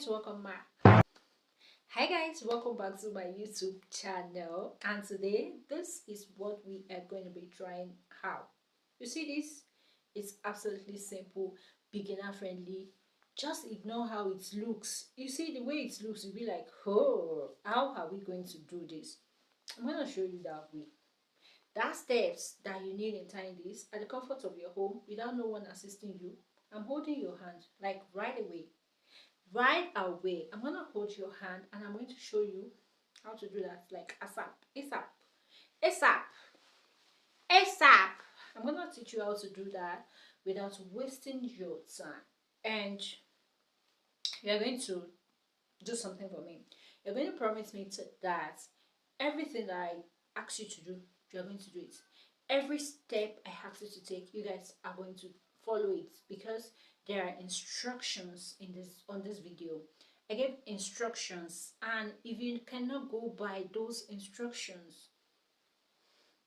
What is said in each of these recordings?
guys, welcome back. Hi guys, welcome back to my YouTube channel. And today, this is what we are going to be trying out. You see this? It's absolutely simple, beginner friendly. Just ignore how it looks. You see the way it looks, you'll be like, oh, how are we going to do this? I'm going to show you that way. That steps that you need in tying this at the comfort of your home without no one assisting you. I'm holding your hand like right away. Right away, I'm gonna hold your hand and I'm going to show you how to do that, like ASAP. I'm gonna teach you how to do that without wasting your time. And you're going to do something for me. You're going to promise me that everything that I ask you to do, you're going to do it. Every step I ask you to take, you guys are going to follow it, because there are instructions in this on this video. I gave instructions, and if you cannot go by those instructions,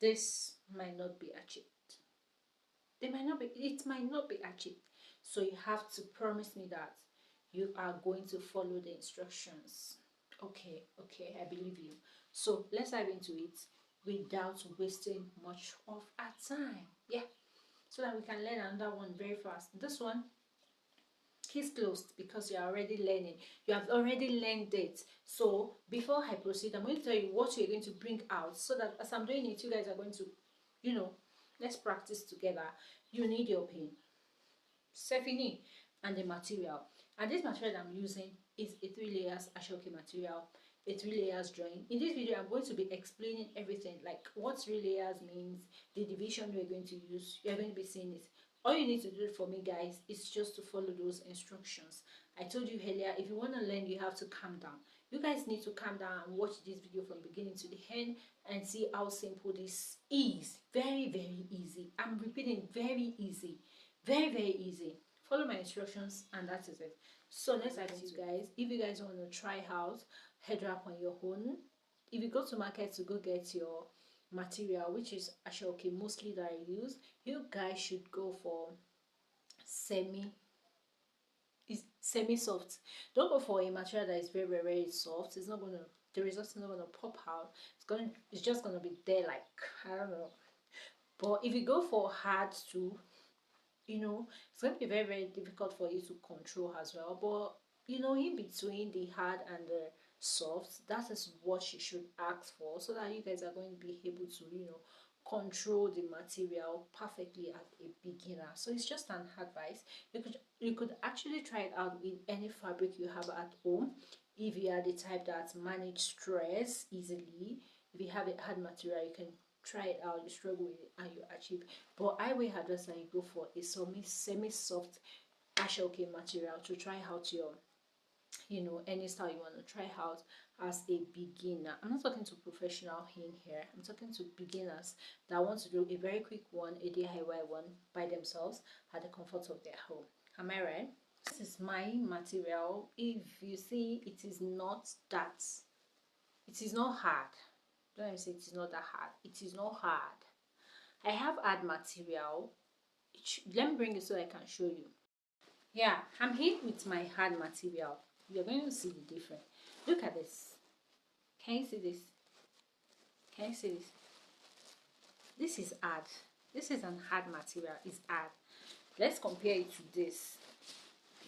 this might not be achieved. It might not be achieved. So you have to promise me that you are going to follow the instructions. Okay, I believe you. So let's dive into it without wasting much of our time. Yeah, so that we can learn another one very fast. This one, case closed, because you're already learning. You have already learned it. So before I proceed, I'm going to tell you what you're going to bring out, so that as I'm doing it, you guys are going to, let's practice together. You need your pin, Stephanie, and the material. And this material I'm using is a 3 layers Aso-Oke material, a 3 layers drawing. In this video, I'm going to be explaining everything, like what 3 layers means, the division we're going to use. You're going to be seeing it. All you need to do for me, guys, is just to follow those instructions. I told you earlier, if you want to learn, you have to calm down. You guys need to calm down and watch this video from beginning to the end and see how simple this is. Very, very easy. I'm repeating, very easy. Very, very easy. Follow my instructions and that is it. So let's ask you guys, if you guys want to try out head wrap on your own, if you go to market to go get your material, which is Aso-Oke mostly that I use, you guys should go for semi soft. Don't go for a material that is very, very, very soft. It's not gonna, the result is not gonna pop out. It's just gonna be there, like, I don't know. But if you go for hard too, it's going to be very, very difficult for you to control as well. But in between the hard and the soft, that is what you should ask for, so that you guys are going to be able to control the material perfectly as a beginner. So it's just an advice. You could actually try it out with any fabric you have at home. If you are the type that manage stress easily, if you have a hard material, you can try it out. You struggle with it and you achieve. But I will advise that you go for a semi-soft Aso-Oke material to try out your any style you want to try out as a beginner. I'm not talking to professional in here. I'm talking to beginners that want to do a very quick one, a DIY one by themselves at the comfort of their home. Am I right? This is my material. If you see, it is not hard. Don't let me say it is not that hard. It is not hard. I have hard material. Let me bring it so I can show you. Yeah, I'm here with my hard material. You're going to see the difference. Look at this. Can you see this? Can you see this? This is hard. This is an hard material. It's hard. Let's compare it to this.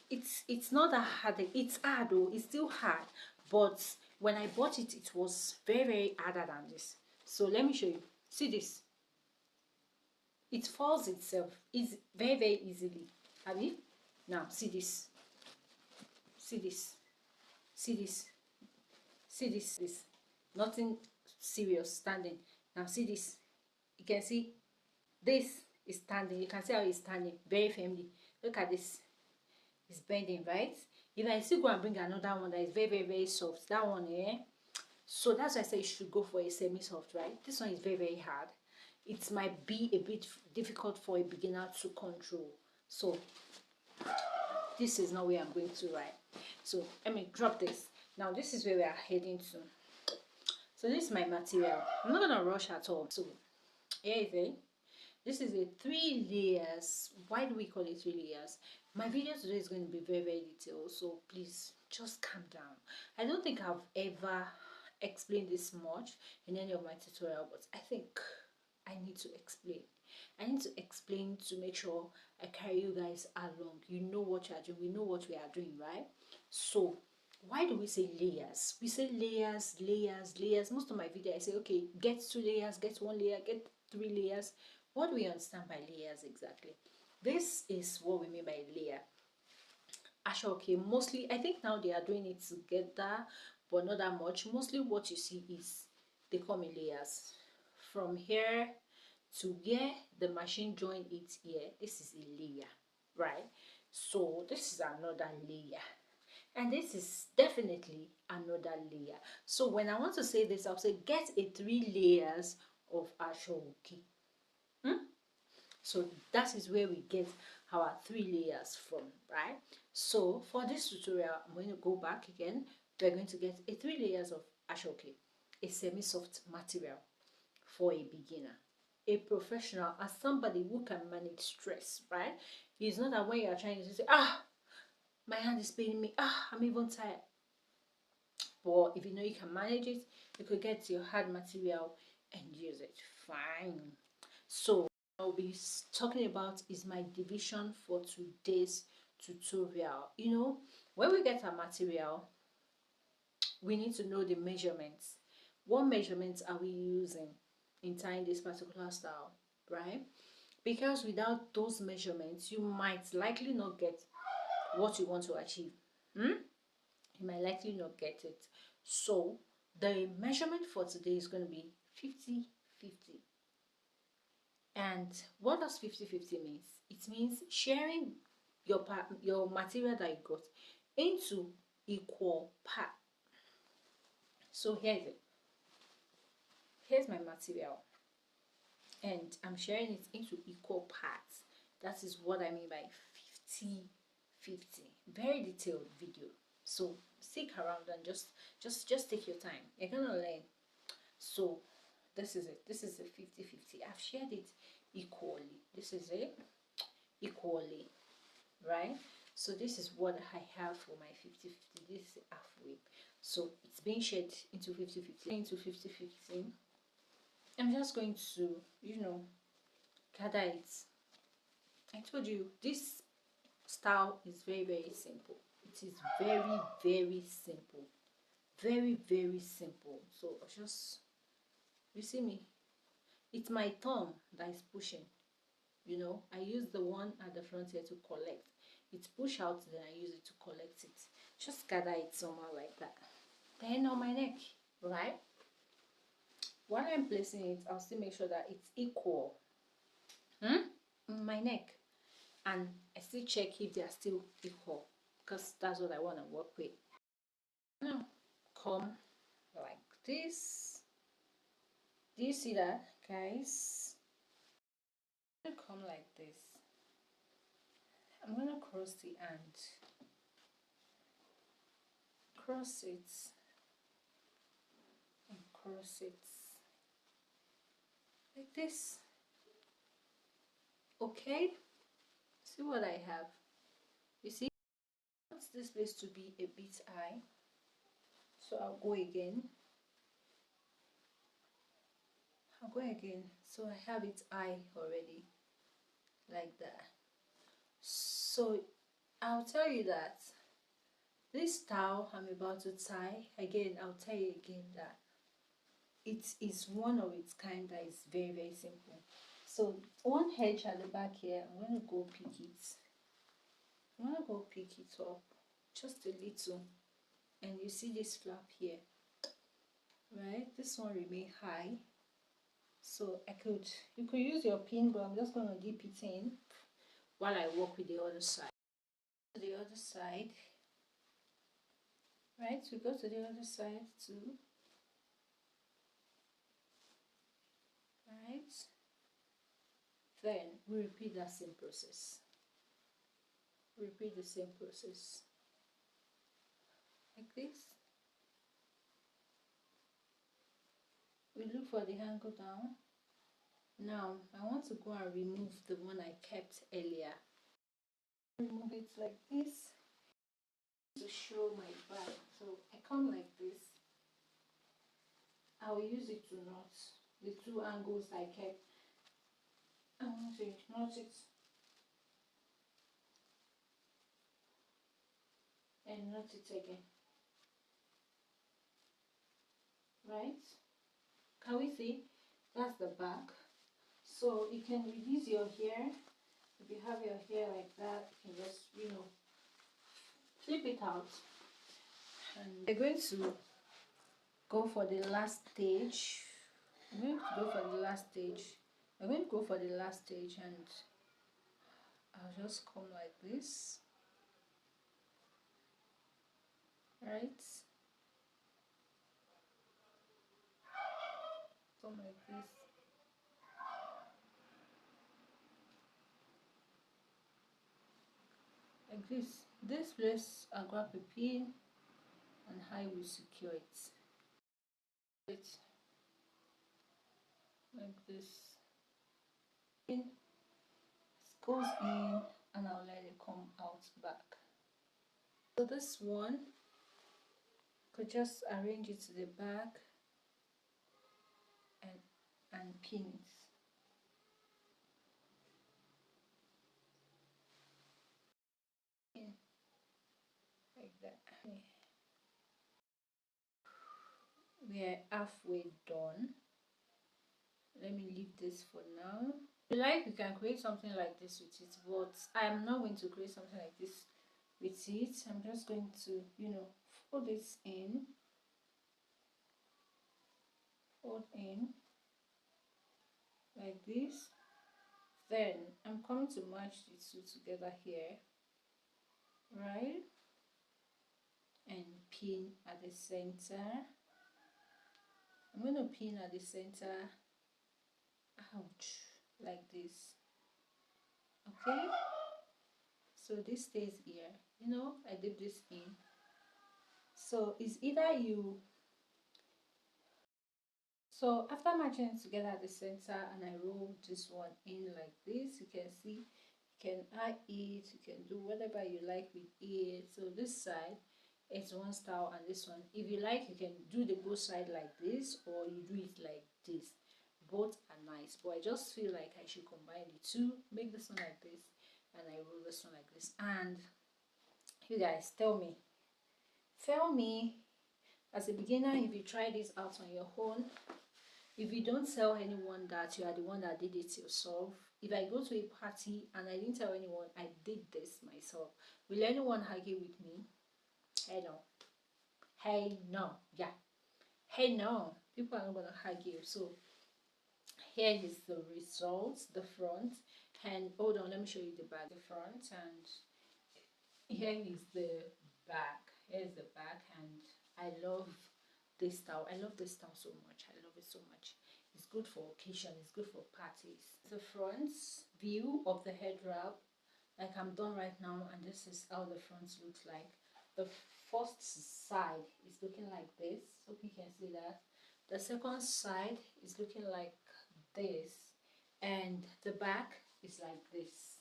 It's not that hard. It's hard though. It's still hard. But when I bought it, it was very, very harder than this. So let me show you. See this? It folds itself. It's very, very easily. Have you? Now see this. See this. See this. See this. Nothing serious standing. Now see this. You can see this is standing. You can see how it's standing very firmly. Look at this. It's bending, right? If I still go and bring another one that is very, very, very soft, that one, so that's why I say you should go for a semi-soft, right? This one is very, very hard. It might be a bit difficult for a beginner to control. So this is not where I'm going to write. So let me drop this. Now this is where we are heading to. So this is my material. I'm not gonna rush at all. So here is it. This is a 3 layers. Why do we call it 3 layers? My video today is going to be very detailed, so please just calm down. I don't think I've ever explained this much in any of my tutorial, but I think I need to explain. I need to explain to make sure I carry you guys along. You know what you are doing. We know what we are doing, right? So why do we say layers? We say layers, layers, layers. Most of my video I say, okay, get 2 layers, get 1 layer, get 3 layers. What do we understand by layers exactly? This is what we mean by layer. Aso-Oke, mostly I think now they are doing it together, but not that much. Mostly what you see is they come in layers. From here to where the machine join it here, this is a layer, right? So this is another layer, and this is definitely another layer. So when I want to say this, I'll say get a 3 layers of Aso-Oke. So that is where we get our 3 layers from, right? So for this tutorial, I'm going to go back again. We're going to get a 3 layers of Aso-Oke, a semi-soft material for a beginner, a professional, and somebody who can manage stress, right? It's not that when you are trying to say, my hand is paining me, I'm even tired. But if you know you can manage it, you could get your hard material and use it fine. So I'll be talking about is my division for today's tutorial. You know, when we get our material, we need to know the measurements. What measurements are we using in tying this particular style, right? Because without those measurements, you might likely not get what you want to achieve. You might likely not get it. So the measurement for today is going to be 50-50. And what does 50-50 means? It means sharing your material that you got into equal part. So here's my material, and I'm sharing it into equal parts. That is what I mean by 50-50. Very detailed video, so stick around and just take your time. You're gonna learn. So this is it. This is the 50-50. I've shared it equally. This is it equally, right? So this is what I have for my 50-50. This is halfway. So it's being shared into 50-50. Into 50-50. I'm just going to, gather it. I told you this style is very simple. It is very simple. Very simple. So just, you see me, it's my thumb that is pushing. I use the one at the front here to collect. It's push out, then I use it to collect it. Just gather it somehow like that. Then on my neck, right? While I'm placing it, I'll still make sure that it's equal. On my neck. And I still check if they are still equal, because that's what I want to work with. Now, come like this. Do you see that, guys? Come like this. I'm gonna cross the end. Cross it and cross it like this. Okay, see what I have. You see, I want this place to be a bit high, so I'll go again. So I have it high already, like that. So I'll tell you that this style I'm about to tie again, I'll tell you again that it is one of its kind that is very simple. So one edge at the back here, I'm going to go pick it. I'm going to go pick it up just a little, and you see this flap here, right? This one remain high, so you could use your pin, but I'm just going to dip it in while I work with the other side. The other side, right? We go to the other side too, right? Then we repeat that same process. Repeat the same process like this. We look for the angle down. Now I want to go and remove the one I kept earlier. Remove it like this to show my back. So I come like this. I will use it to knot the two angles I kept. I want to knot it and knot it again. Right? Can we see? That's the back. So you can release your hair. If you have your hair like that, you can just, flip it out. And we're going to go for the last stage. I'm going to go for the last stage. I'm going to go for the last stage, and I'll just come like this. Right? Come like this. Like this. This place, I'll grab a pin and how we secure it. It like this. It goes in and I'll let it come out back. So this one, could just arrange it to the back and pin it. Like that. We're halfway done. Let me leave this for now. If you like, you can create something like this with it, but I am not going to create something like this with it. I'm just going to, fold this in, fold in like this. Then I'm coming to match the two together here, right? And pin at the center. I'm going to pin at the center, ouch, like this. Okay, so this stays here. I dip this in. So it's either you. So after matching it together at the center, and I roll this one in like this, you can see, you can add it, you can do whatever you like with it. So this side, it's one style, and this one, if you like, you can do the both side like this, or you do it like this. Both are nice, but I just feel like I should combine the two, make this one like this, and I roll this one like this. And you guys, tell me as a beginner, if you try this out on your own, if you don't tell anyone that you are the one that did it yourself, if I go to a party and I didn't tell anyone I did this myself, will anyone argue with me? Hey no. Hey no. Yeah. Hey no. People are not gonna argue. So here is the result, the front. And hold on, let me show you the back. The front, and here is the back. Here's the back, and I love this style. I love this style so much. I love it so much. It's good for occasion, it's good for parties. The front view of the head wrap, like I'm done right now, and this is how the front looks like. The first side is looking like this. Hope you can see that. The second side is looking like this, and the back is like this.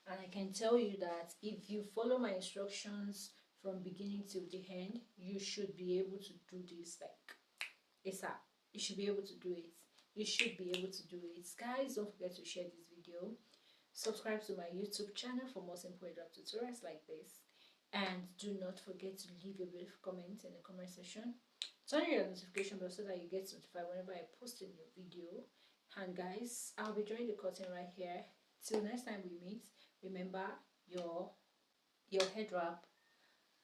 And I can tell you that if you follow my instructions from beginning to the end, you should be able to do this like ASAP. You should be able to do it. You should be able to do it. Guys, don't forget to share this video. Subscribe to my YouTube channel for more simple headwrap tutorials like this. And do not forget to leave a beautiful comment in the comment section. Turn on your notification bell so that you get notified whenever I post a new video. And guys, I'll be drawing the curtain right here. Till next time we meet, remember your head wrap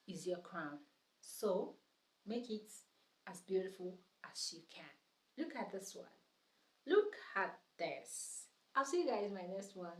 is your crown. So make it as beautiful as you can. Look at this one. Look at this. I'll see you guys in my next one.